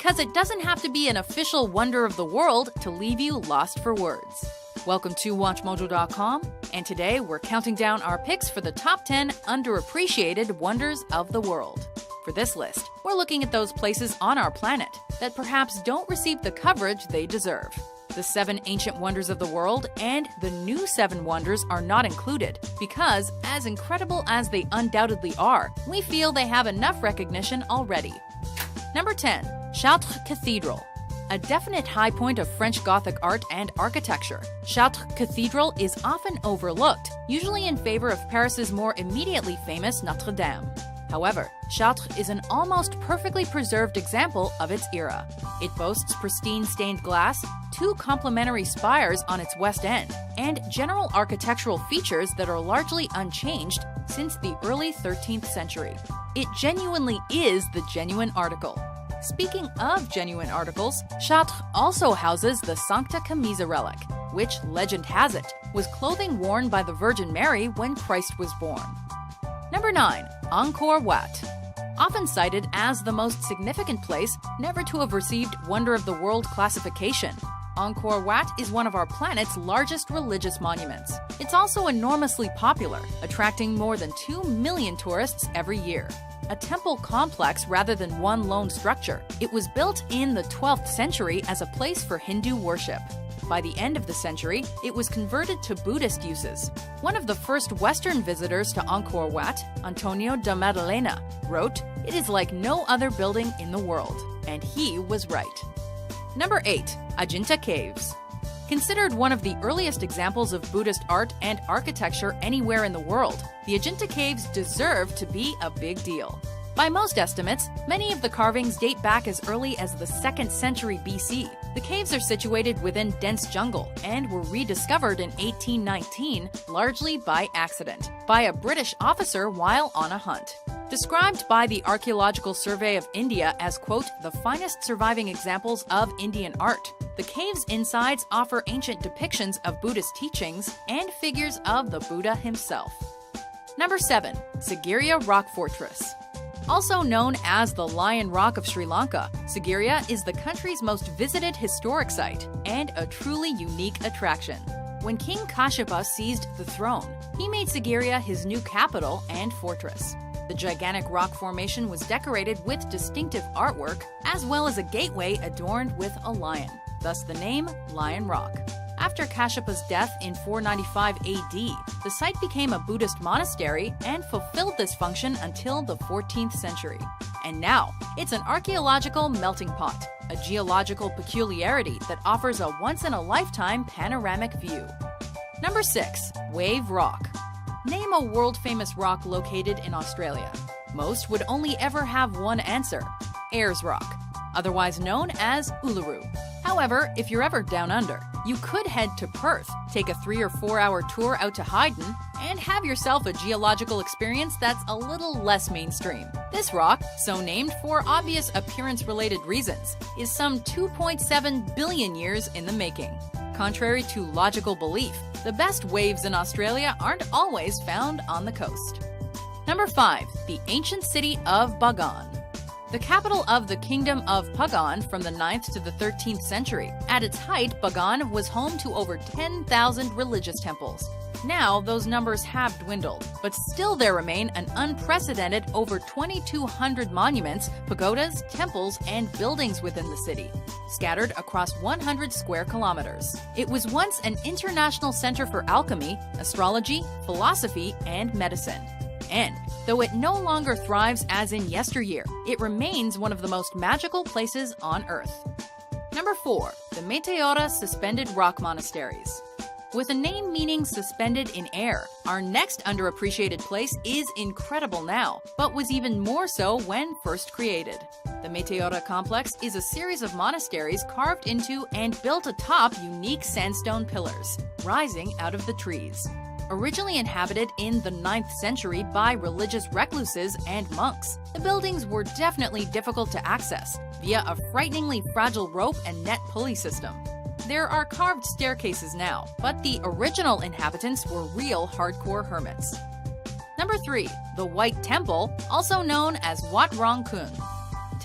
because it doesn't have to be an official wonder of the world to leave you lost for words. Welcome to WatchMojo.com, and today we're counting down our picks for the top 10 underappreciated wonders of the world. For this list, we're looking at those places on our planet that perhaps don't receive the coverage they deserve. The 7 ancient wonders of the world and the new 7 wonders are not included because, as incredible as they undoubtedly are, we feel they have enough recognition already. Number 10. Chartres Cathedral. A definite high point of French Gothic art and architecture, Chartres Cathedral is often overlooked, usually in favor of Paris's more immediately famous Notre Dame. However, Chartres is an almost perfectly preserved example of its era. It boasts pristine stained glass, 2 complementary spires on its west end, and general architectural features that are largely unchanged since the early 13th century. It genuinely is the genuine article. Speaking of genuine articles, Chartres also houses the Sancta Camisa relic, which, legend has it, was clothing worn by the Virgin Mary when Christ was born. Number 9. Angkor Wat. Often cited as the most significant place never to have received Wonder of the World classification, Angkor Wat is one of our planet's largest religious monuments. It's also enormously popular, attracting more than 2 million tourists every year. A temple complex rather than one lone structure, it was built in the 12th century as a place for Hindu worship. By the end of the century, it was converted to Buddhist uses. One of the first Western visitors to Angkor Wat, Antonio da Maddalena, wrote, "It is like no other building in the world." And he was right. Number 8. Ajanta Caves. Considered one of the earliest examples of Buddhist art and architecture anywhere in the world, the Ajanta Caves deserve to be a big deal. By most estimates, many of the carvings date back as early as the 2nd century BC. The caves are situated within dense jungle and were rediscovered in 1819, largely by accident, by a British officer while on a hunt. Described by the Archaeological Survey of India as, quote, the finest surviving examples of Indian art, the cave's insides offer ancient depictions of Buddhist teachings and figures of the Buddha himself. Number 7. Sigiriya Rock Fortress. Also known as the Lion Rock of Sri Lanka, Sigiriya is the country's most visited historic site and a truly unique attraction. When King Kashyapa seized the throne, he made Sigiriya his new capital and fortress. The gigantic rock formation was decorated with distinctive artwork, as well as a gateway adorned with a lion, thus the name Lion Rock. After Kashyapa's death in 495 AD, the site became a Buddhist monastery and fulfilled this function until the 14th century. And now, it's an archaeological melting pot, a geological peculiarity that offers a once-in-a-lifetime panoramic view. Number 6. Wave Rock. Name a world-famous rock located in Australia. Most would only ever have one answer: Ayers Rock, otherwise known as Uluru. However, if you're ever down under, you could head to Perth, take a 3 or 4 hour tour out to Haydn, and have yourself a geological experience that's a little less mainstream. This rock, so named for obvious appearance-related reasons, is some 2.7 billion years in the making. Contrary to logical belief, the best waves in Australia aren't always found on the coast. Number 5. The ancient city of Bagan. The capital of the Kingdom of Pagan from the 9th to the 13th century. At its height, Bagan was home to over 10,000 religious temples. Now, those numbers have dwindled, but still there remain an unprecedented over 2,200 monuments, pagodas, temples, and buildings within the city, scattered across 100 square kilometers. It was once an international center for alchemy, astrology, philosophy, and medicine. And, though it no longer thrives as in yesteryear, it remains one of the most magical places on Earth. Number 4. The Meteora Suspended Rock Monasteries. With a name meaning suspended in air, our next underappreciated place is incredible now, but was even more so when first created. The Meteora complex is a series of monasteries carved into and built atop unique sandstone pillars, rising out of the trees. Originally inhabited in the 9th century by religious recluses and monks, the buildings were definitely difficult to access via a frighteningly fragile rope and net pulley system. There are carved staircases now, but the original inhabitants were real hardcore hermits. Number 3. The White Temple, also known as Wat Rong Khun.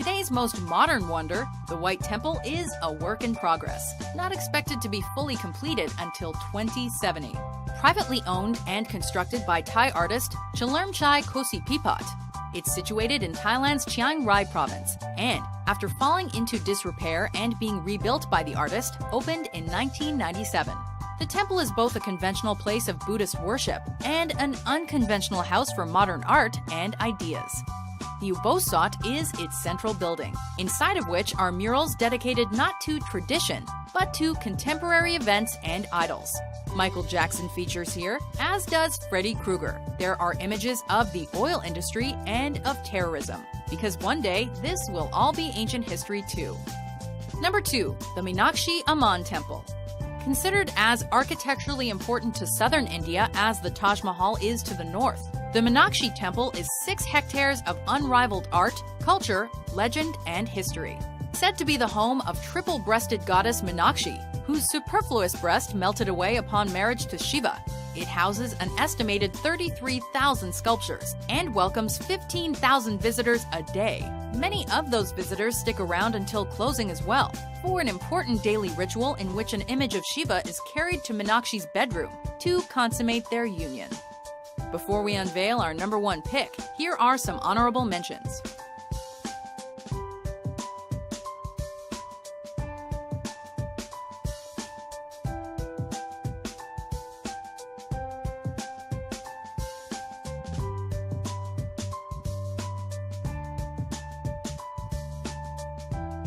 Today's most modern wonder, the White Temple, is a work in progress, not expected to be fully completed until 2070. Privately owned and constructed by Thai artist Chalermchai Kosipipat. It's situated in Thailand's Chiang Rai province, and after falling into disrepair and being rebuilt by the artist, opened in 1997. The temple is both a conventional place of Buddhist worship and an unconventional house for modern art and ideas. The Ubosat is its central building, inside of which are murals dedicated not to tradition, but to contemporary events and idols. Michael Jackson features here, as does Freddy Krueger. There are images of the oil industry and of terrorism, because one day this will all be ancient history too. Number 2. The Meenakshi Amman Temple. Considered as architecturally important to southern India as the Taj Mahal is to the north, the Meenakshi Temple is 6 hectares of unrivaled art, culture, legend, and history. Said to be the home of triple-breasted goddess Meenakshi, whose superfluous breast melted away upon marriage to Shiva. It houses an estimated 33,000 sculptures and welcomes 15,000 visitors a day. Many of those visitors stick around until closing as well, for an important daily ritual in which an image of Shiva is carried to Meenakshi's bedroom to consummate their union. Before we unveil our number 1 pick, here are some honorable mentions.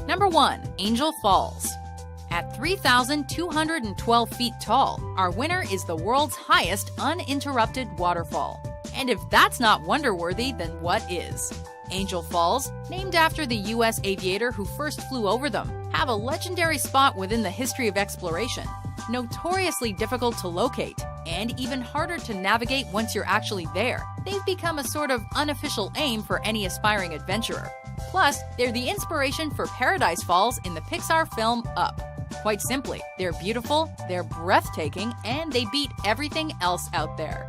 Number 1. Angel Falls. At 3,212 feet tall, our winner is the world's highest uninterrupted waterfall. And if that's not wonder-worthy, then what is? Angel Falls, named after the U.S. aviator who first flew over them, have a legendary spot within the history of exploration. Notoriously difficult to locate, and even harder to navigate once you're actually there, they've become a sort of unofficial aim for any aspiring adventurer. Plus, they're the inspiration for Paradise Falls in the Pixar film Up. Quite simply, they're beautiful, they're breathtaking, and they beat everything else out there.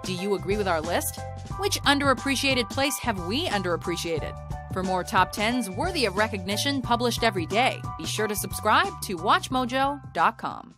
Do you agree with our list? Which underappreciated place have we underappreciated? For more top 10s worthy of recognition published every day, be sure to subscribe to WatchMojo.com.